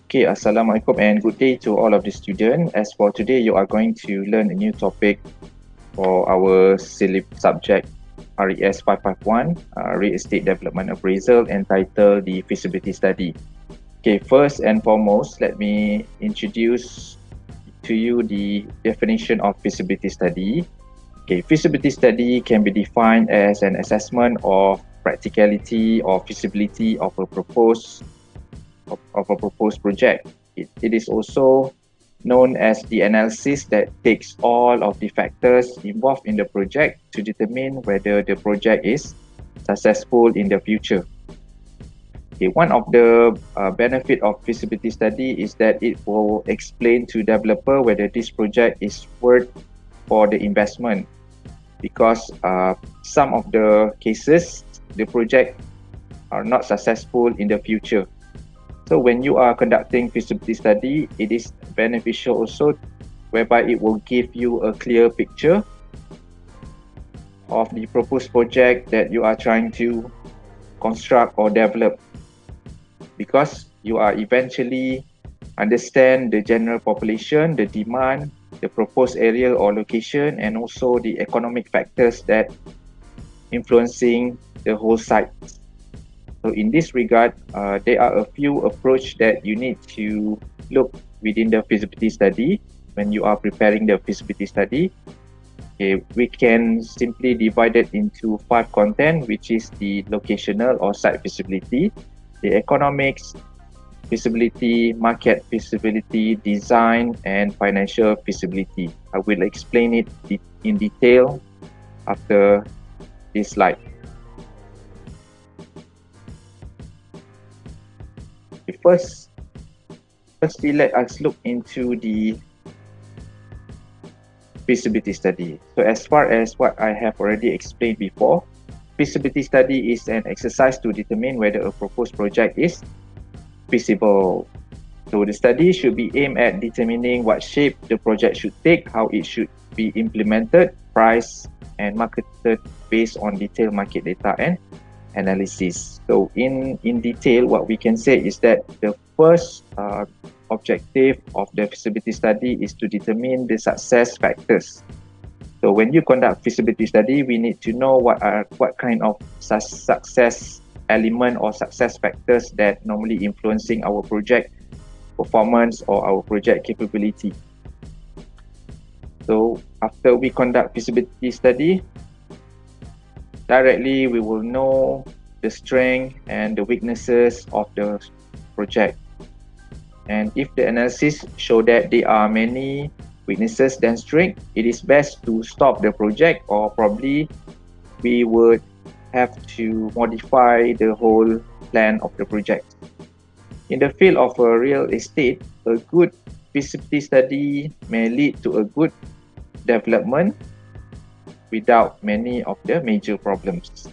Okay, Assalamualaikum and good day to all of the students. As for today, you are going to learn a new topic for our subject RES 551, Real Estate Development Appraisal, entitled the Feasibility Study. Okay, first and foremost, let me introduce to you the definition of feasibility study. Okay, feasibility study can be defined as an assessment of practicality or feasibility of a proposed project. It is also known as the analysis that takes all of the factors involved in the project to determine whether the project is successful in the future. Okay, one of the benefit of feasibility study is that it will explain to developer whether this project is worth for the investment, because some of the cases the project are not successful in the future. So when you are conducting feasibility study, it is beneficial also, whereby it will give you a clear picture of the proposed project that you are trying to construct or develop, because you are eventually understand the general population, the demand, the proposed area or location, and also the economic factors that influencing the whole site. So in this regard, there are a few approaches that you need to look within the feasibility study when you are preparing the feasibility study. Okay, we can simply divide it into 5 content, which is the locational or site feasibility, the economics feasibility, market feasibility, design, and financial feasibility. I will explain it in detail after this slide. Firstly, let us look into the feasibility study. So as far as what I have already explained before, feasibility study is an exercise to determine whether a proposed project is feasible. So the study should be aimed at determining what shape the project should take, how it should be implemented, priced, and marketed based on detailed market data and analysis. So in detail, what we can say is that the first objective of the feasibility study is to determine the success factors. So when you conduct feasibility study, we need to know what kind of success element or success factors that normally influencing our project performance or our project capability. So after we conduct feasibility study, directly we will know the strength and the weaknesses of the project. And if the analysis show that there are many weaknesses than strength, it is best to stop the project, or probably we would have to modify the whole plan of the project. In the field of real estate, a good feasibility study may lead to a good development without many of the major problems.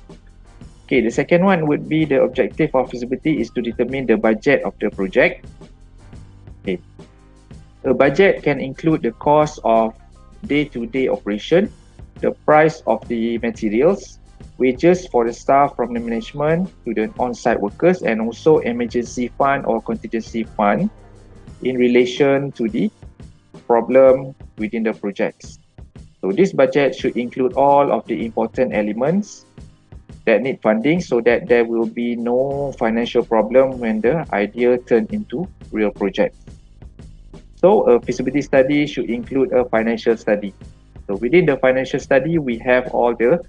Okay, the second one would be the objective of feasibility is to determine the budget of the project. Okay. A budget can include the cost of day-to-day operation, the price of the materials, wages for the staff from the management to the on-site workers, and also emergency fund or contingency fund in relation to the problem within the projects. So this budget should include all of the important elements that need funding, so that there will be no financial problem when the idea turn into real project. So a feasibility study should include a financial study. So within the financial study, we have all the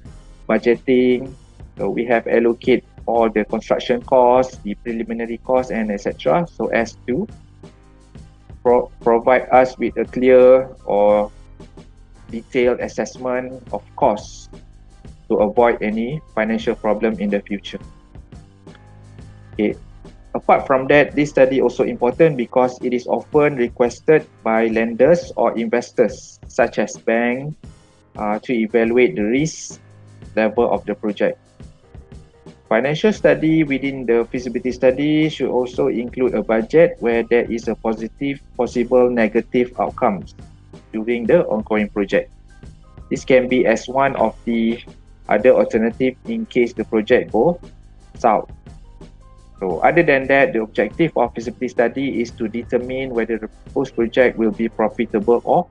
budgeting, so we have allocate all the construction costs, the preliminary costs, and etc. so as to provide us with a clear or detailed assessment of costs to avoid any financial problem in the future. Okay. Apart from that, this study also important because it is often requested by lenders or investors, such as banks, to evaluate the risk level of the project. Financial study within the feasibility study should also include a budget where there is a positive, possible negative outcomes during the ongoing project. This can be as one of the other alternative in case the project goes south. So other than that, the objective of feasibility study is to determine whether the proposed project will be profitable or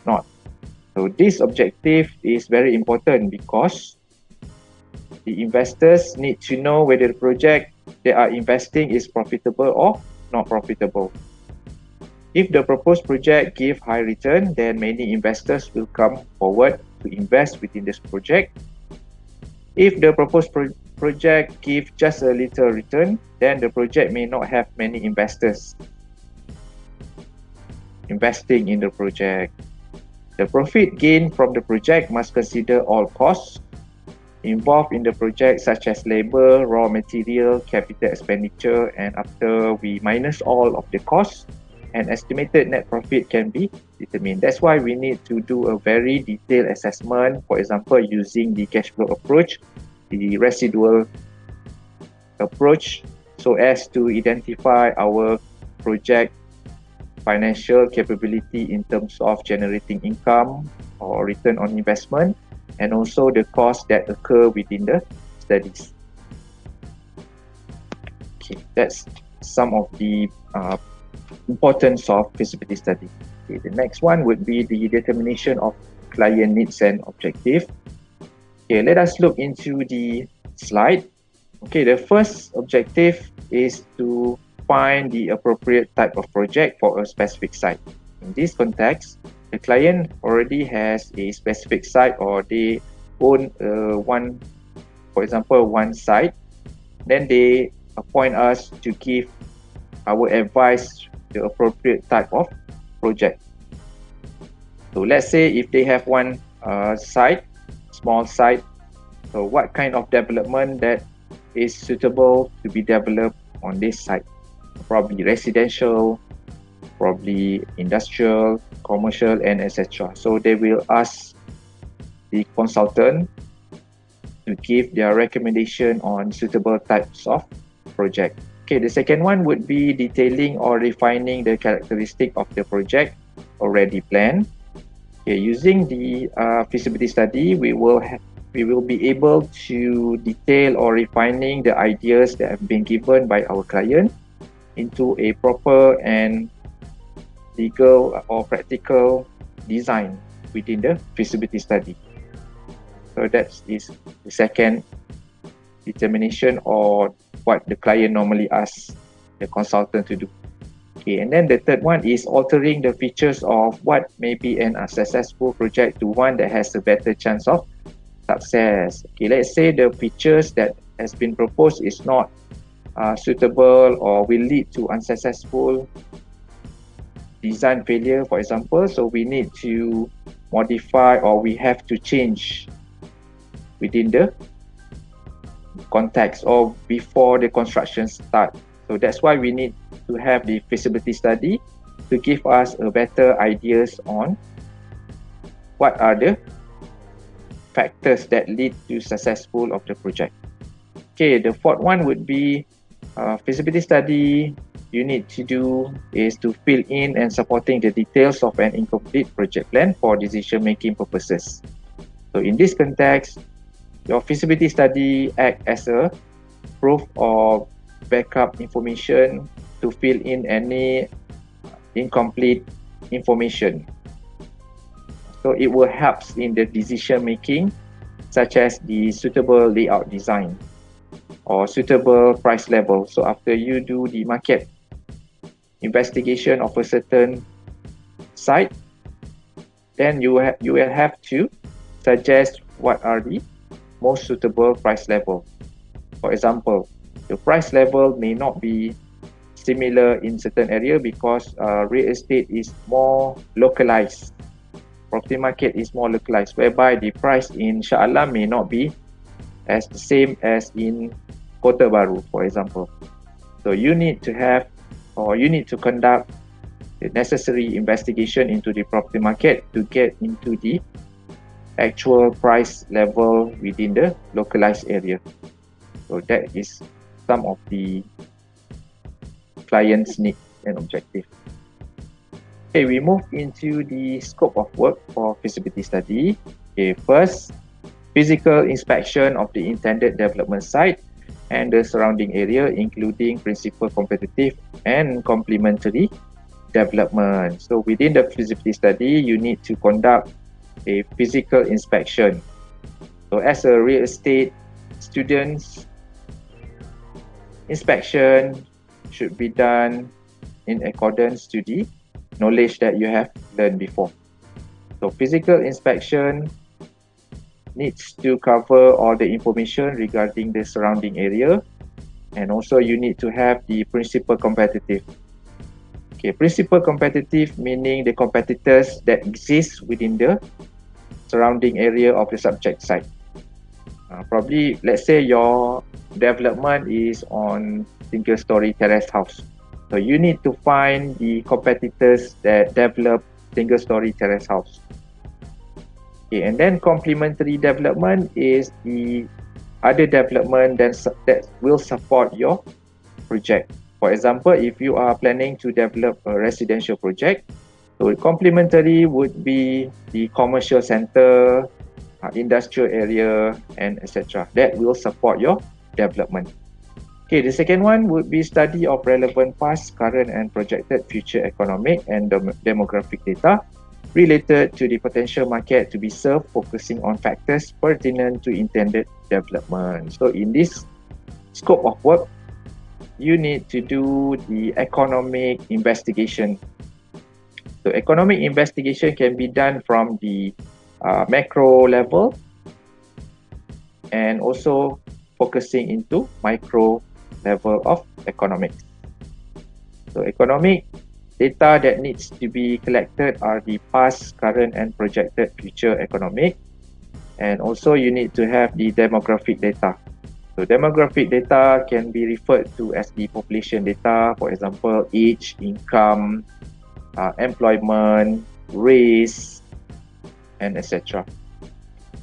not. So this objective is very important because the investors need to know whether the project they are investing is profitable or not profitable. If the proposed project gives high return, then many investors will come forward to invest within this project. If the proposed project gives just a little return, then the project may not have many investors investing in the project. The profit gained from the project must consider all costs involved in the project, such as labor, raw material, capital expenditure, and after we minus all of the costs, an estimated net profit can be determined. That's why we need to do a very detailed assessment, for example, using the cash flow approach, the residual approach, so as to identify our project financial capability in terms of generating income or return on investment, and also the costs that occur within the studies. Okay, that's some of the importance of feasibility study. Okay, the next one would be the determination of client needs and objective. Okay, let us look into the slide. Okay, the first objective is to find the appropriate type of project for a specific site. In this context, the client already has a specific site, or they own one, for example, one site. Then they appoint us to give our advice the appropriate type of project. So let's say if they have one site, small site, so what kind of development that is suitable to be developed on this site? Probably residential, probably industrial, commercial, and etc. So they will ask the consultant to give their recommendation on suitable types of project. Okay, the second one would be detailing or refining the characteristic of the project already planned. Okay, using the feasibility study, we will be able to detail or refining the ideas that have been given by our client into a proper and legal or practical design within the feasibility study. So that is the second determination, or what the client normally asks the consultant to do. Okay, and then the third one is altering the features of what may be an unsuccessful project to one that has a better chance of success. Okay, let's say the features that has been proposed is not suitable or will lead to unsuccessful design failure, for example. So we need to modify, or we have to change within the context or before the construction start. So that's why we need to have the feasibility study to give us a better ideas on what are the factors that lead to successful of the project. Okay, the fourth one would be feasibility study. You need to do is to fill in and supporting the details of an incomplete project plan for decision making purposes. So in this context, your feasibility study act as a proof of backup information to fill in any incomplete information. So it will help in the decision making, such as the suitable layout design or suitable price level. So after you do the market investigation of a certain site, then you will have to suggest what are the most suitable price level. For example, the price level may not be similar in certain area because real estate is more localized. Property market is more localized, whereby the price in Shah Alam may not be as the same as in Kota Baru, for example. So you need to have, or you need to conduct the necessary investigation into the property market to get into the actual price level within the localized area. So that is some of the client's need and objective. Okay, we move into the scope of work for feasibility study. Okay, first, physical inspection of the intended development site. and the surrounding area, including principal, competitive, and complementary development. So within the feasibility study, you need to conduct a physical inspection. So as a real estate students, inspection should be done in accordance to the knowledge that you have learned before. So physical inspection needs to cover all the information regarding the surrounding area, and also you need to have the principal competitive. Okay, principal competitive meaning the competitors that exist within the surrounding area of the subject site. Probably, let's say your development is on single story terrace house. So you need to find the competitors that develop single story terrace house. Okay, and then complementary development is the other development that will support your project. For example, if you are planning to develop a residential project, so complementary would be the commercial center, industrial area, and etc. That will support your development. Okay, the second one would be study of relevant past, current, and projected future economic and demographic data related to the potential market to be served, focusing on factors pertinent to intended development. So in this scope of work, you need to do the economic investigation. So economic investigation can be done from the macro level and also focusing into micro level of economics. So economic data that needs to be collected are the past, current, and projected future economic. And also you need to have the demographic data. So demographic data can be referred to as the population data, for example, age, income, employment, race, and etc.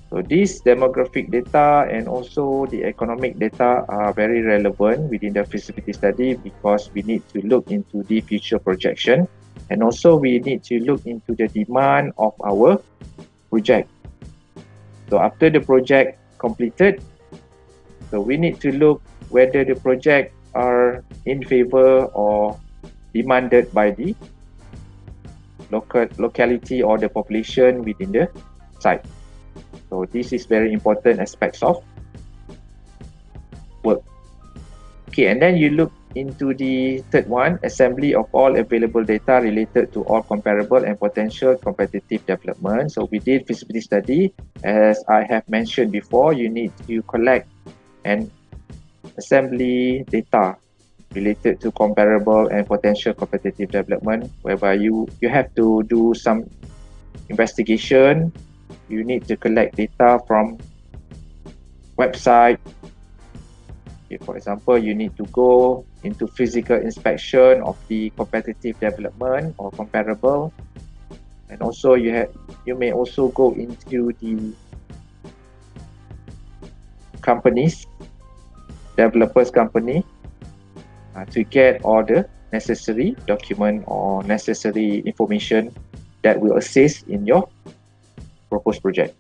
So these demographic data and also the economic data are very relevant within the feasibility study because we need to look into the future projection, and also we need to look into the demand of our project. So after the project completed, so we need to look whether the project are in favor or demanded by the locality or the population within the site. So this is very important aspects of work. Okay, and then you look into the third one, assembly of all available data related to all comparable and potential competitive development. So within feasibility study, as I have mentioned before, you need to collect and assembly data related to comparable and potential competitive development, whereby you have to do some investigation. You need to collect data from website. Okay, for example, you need to go into physical inspection of the competitive development or comparable, and also you may also go into the companies, developers company, to get all the necessary document or necessary information that will assist in your proposed project.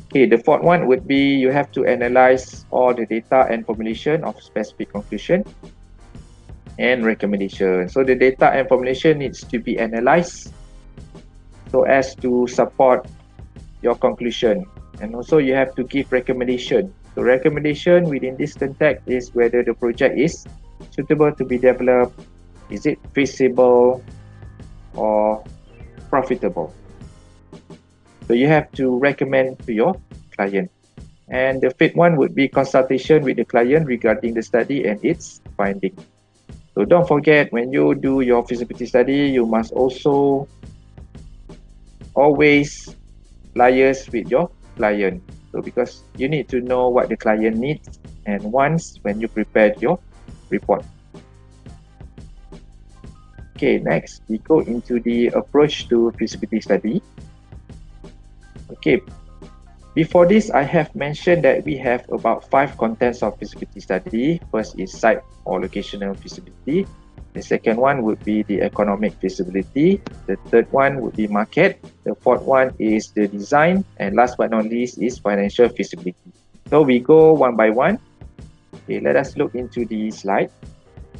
Okay, the fourth one would be you have to analyze all the data and formulation of specific conclusion and recommendation. So the data and formulation needs to be analyzed so as to support your conclusion, and also you have to give recommendation. So recommendation within this context is whether the project is suitable to be developed, is it feasible or profitable. So you have to recommend to your client. And the fifth one would be consultation with the client regarding the study and its finding. So don't forget, when you do your feasibility study, you must also always liaise with your client. So because you need to know what the client needs and wants when you prepare your report. Okay, next we go into the approach to feasibility study. Okay, before this, I have mentioned that we have about 5 contents of feasibility study. First is site or locational feasibility. The second one would be the economic feasibility. The third one would be market. The fourth one is the design. And last but not least is financial feasibility. So we go one by one. Okay, let us look into the slide.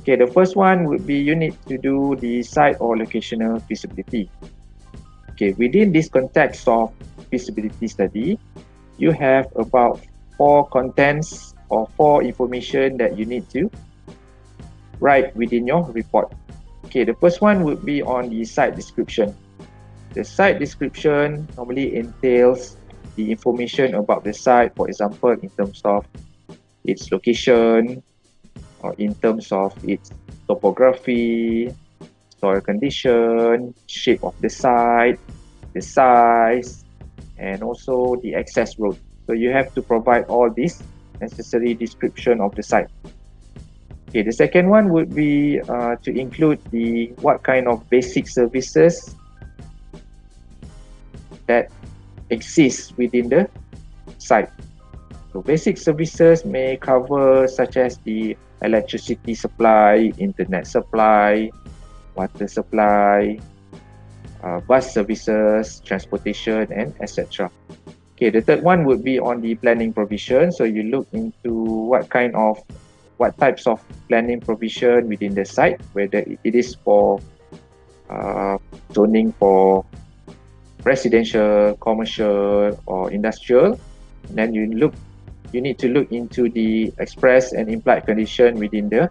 Okay, the first one would be you need to do the site or locational feasibility. Okay, within this context of feasibility study, you have about 4 contents or 4 information that you need to write within your report. Okay, the first one would be on the site description. The site description normally entails the information about the site, for example, in terms of its location or in terms of its topography, soil condition, shape of the site, the size, and also the access road. So you have to provide all this necessary description of the site. Okay, the second one would be to include the what kind of basic services that exist within the site. So basic services may cover such as the electricity supply, internet supply, water supply, bus services, transportation, and etc. Okay, the third one would be on the planning provision. So you look into what types of planning provision within the site, whether it is for zoning for residential, commercial, or industrial. And then you need to look into the express and implied condition within the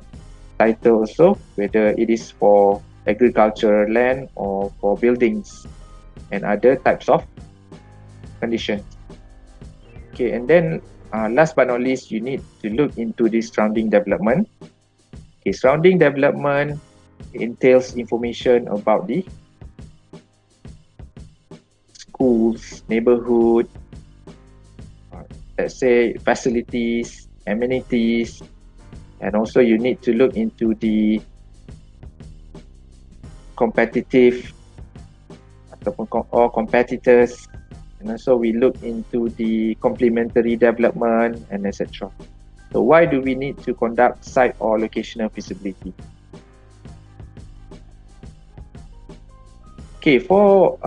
title also, whether it is for agricultural land or for buildings and other types of conditions. Okay, and then last but not least, you need to look into the surrounding development. Okay, surrounding development entails information about the schools, neighborhood, let's say facilities, amenities, and also you need to look into the competitive or competitors, and also we look into the complementary development and etc. So why do we need to conduct site or locational feasibility? Okay, for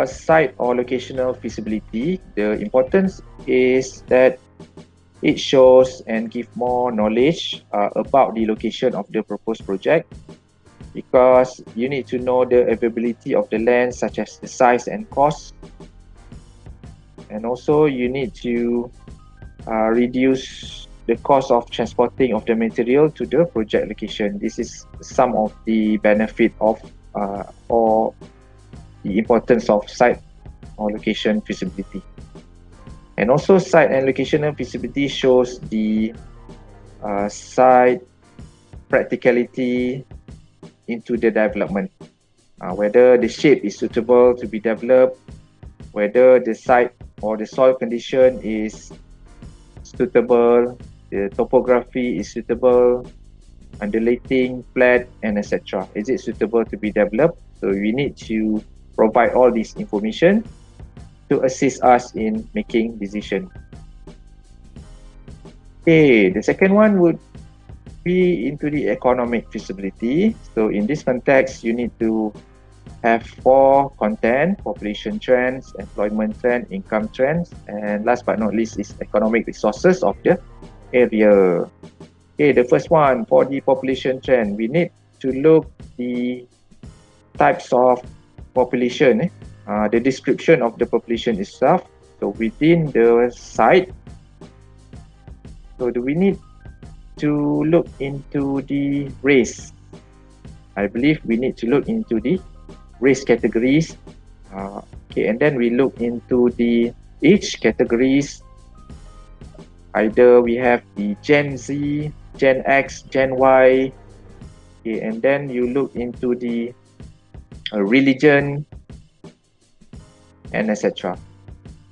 site or locational feasibility, the importance is that it shows and give more knowledge about the location of the proposed project, because you need to know the availability of the land, such as the size and cost, and also you need to reduce the cost of transporting of the material to the project location. This is some of the benefit of or the importance of site or location feasibility. And also site and locational feasibility shows the site practicality into the development, whether the shape is suitable to be developed, whether the site or the soil condition is suitable, the topography is suitable, undulating, flat, and etc. Is it suitable to be developed? So we need to provide all this information to assist us in making decision. Okay, the second one would be into the economic feasibility. So in this context, you need to have 4 content: population trends, employment trend, income trends, and last but not least is economic resources of the area. Okay, the first one, for the population trend, we need to look the types of population, the description of the population itself. So within the site, so do we need to look into the race? I believe we need to look into the race categories. Okay, and then we look into the age categories. Either we have the Gen Z, Gen X, Gen Y. Okay, and then you look into the religion and etc.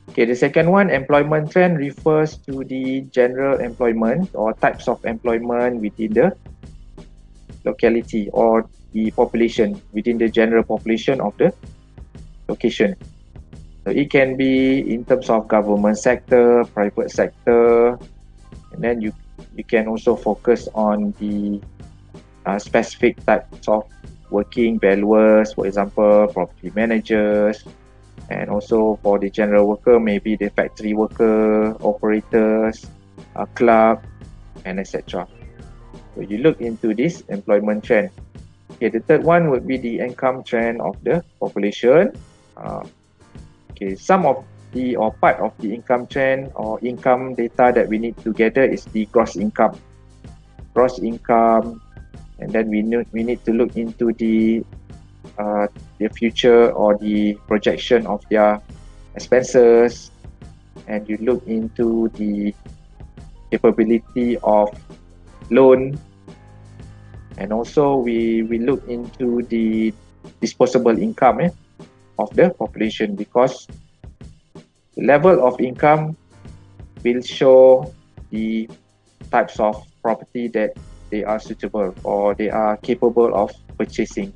Okay, the second one, employment trend, refers to the general employment or types of employment within the locality or the population, within the general population of the location. So it can be in terms of government sector, private sector, and then you can also focus on the specific types of working valuers, for example, property managers, and also for the general worker, maybe the factory worker, operators, clerk, and etc. So you look into this employment trend. Okay, the third one would be the income trend of the population. Okay, some of the or part of the income trend or income data that we need to gather is the gross income. Gross income, and then we need to look into the future or the projection of their expenses, and you look into the capability of loan, and also we look into the disposable income of the population, because the level of income will show the types of property that they are suitable or they are capable of purchasing.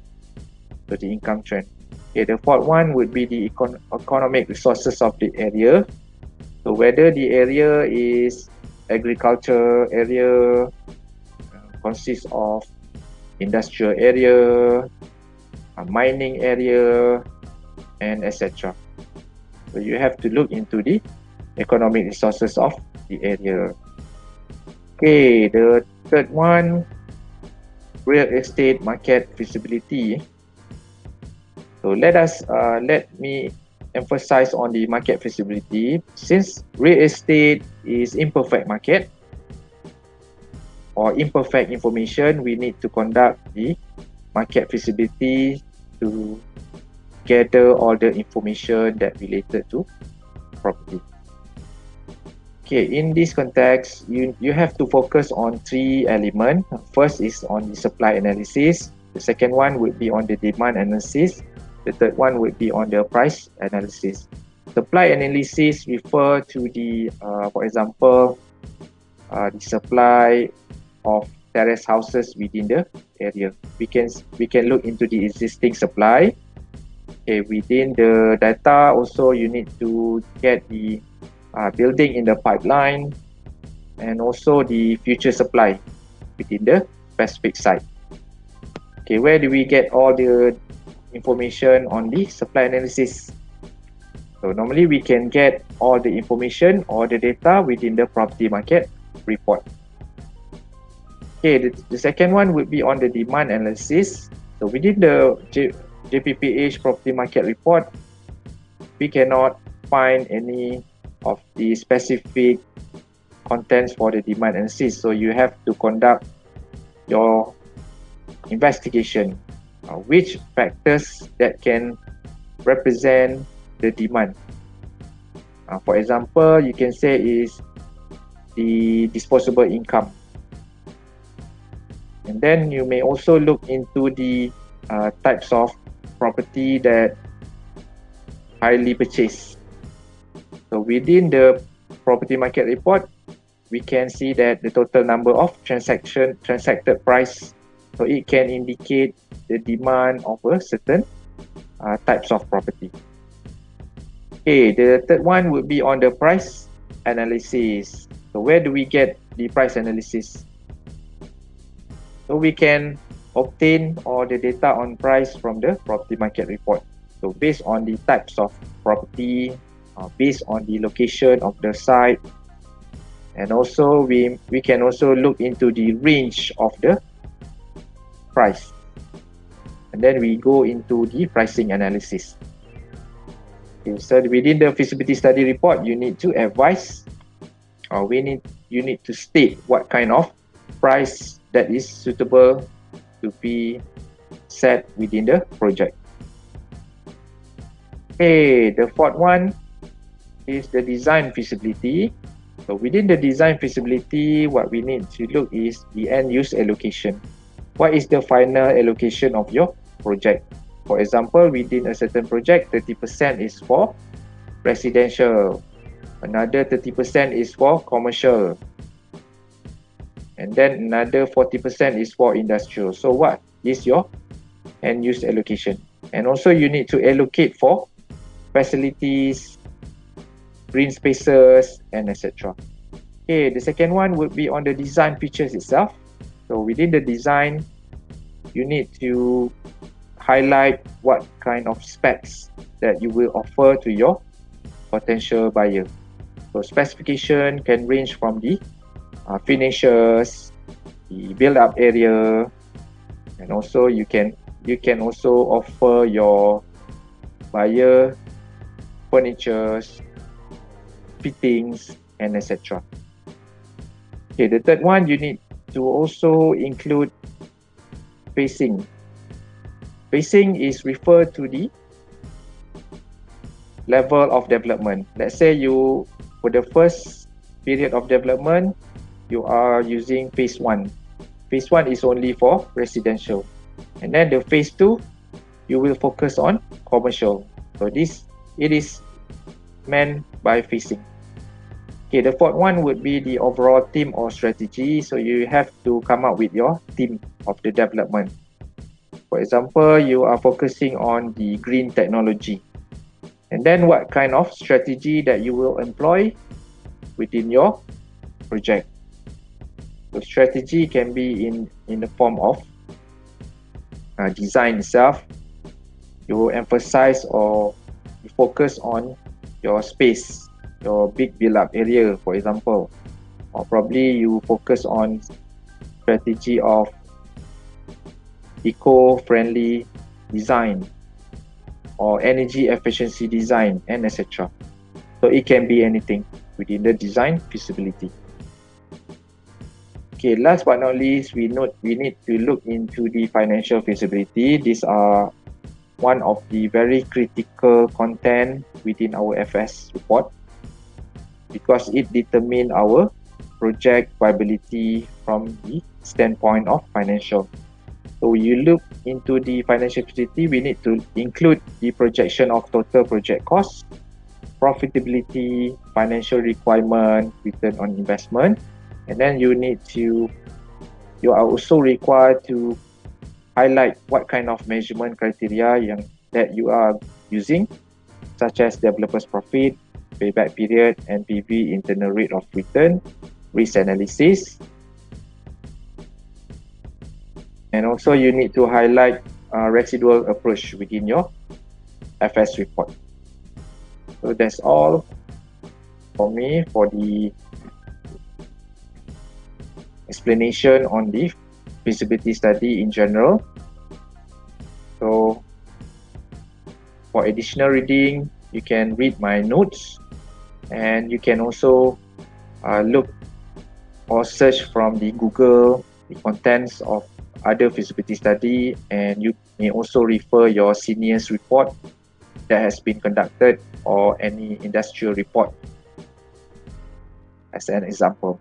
So the income trend. Okay, the fourth one would be the economic resources of the area. So whether the area is agriculture area, consists of industrial area, mining area, and etc. So you have to look into the economic resources of the area. Okay, the third one, real estate market feasibility. So let me emphasize on the market feasibility. Since real estate is imperfect market or imperfect information, we need to conduct the market feasibility to gather all the information that related to property. Okay, in this context, you have to focus on three elements. First is on the supply analysis. The second one would be on the demand analysis. The third one would be on the price analysis. Supply analysis refer to the, for example, the supply of terrace houses within the area. We can look into the existing supply. Okay, within the data also you need to get the building in the pipeline and also the future supply within the specific site. Okay, where do we get all the information on the supply analysis? So normally we can get all the information or the data within the property market report. Okay, the second one would be on the demand analysis. So within the JPPH property market report, we cannot find any of the specific contents for the demand analysis. So you have to conduct your investigation. Which factors that can represent the demand. For example, you can say is the disposable income. And then you may also look into the types of property that highly purchased. So within the property market report, we can see that the total number of transacted price. So it can indicate the demand of a certain types of property. Okay, the third one would be on the price analysis. So where do we get the price analysis? So we can obtain all the data on price from the property market report. So based on the types of property, based on the location of the site, and also we can also look into the range of the price, and then we go into the pricing analysis. Okay, so within the feasibility study report, you need to advise, or you need to state what kind of price that is suitable to be set within the project. Okay, the fourth one is the design feasibility. So within the design feasibility, what we need to look is the end use allocation. What is the final allocation of your project? For example, within a certain project, 30% is for residential, another 30% is for commercial, and then another 40% is for industrial. So what is your end use allocation? And also you need to allocate for facilities, green spaces, and etc. Okay, the second one would be on the design features itself. So within the design, you need to highlight what kind of specs that you will offer to your potential buyer. So specification can range from the finishes, the build-up area, and also you can also offer your buyer furnitures, fittings, and etc. Okay, the third one, you need to also include phasing. Phasing is referred to the level of development. Let's say you, for the first period of development, you are using phase 1. Phase 1 is only for residential. And then the phase 2, you will focus on commercial. So it is meant by phasing. Okay, the fourth one would be the overall theme or strategy. So you have to come up with your theme of the development. For example, you are focusing on the green technology. And then what kind of strategy that you will employ within your project. So strategy can be in the form of design itself. You emphasize or you focus on your space, your big build-up area, for example. Or probably you focus on strategy of eco-friendly design or energy efficiency design, and etc. So it can be anything within the design feasibility. Okay, last but not least, we need to look into the financial feasibility. These are one of the very critical content within our FS report because it determines our project viability from the standpoint of financial. So you look into the financial feasibility, we need to include the projection of total project cost, profitability, financial requirement, return on investment, and then you are also required to highlight what kind of measurement criteria that you are using, such as developer's profit, payback period, NPV, internal rate of return, risk analysis. And also you need to highlight residual approach within your FS report. So that's all for me for the explanation on the feasibility study in general. So for additional reading, you can read my notes, and you can also look or search from the Google the contents of other feasibility study, and you may also refer your senior's report that has been conducted or any industrial report as an example.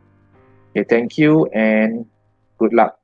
Okay, thank you and good luck.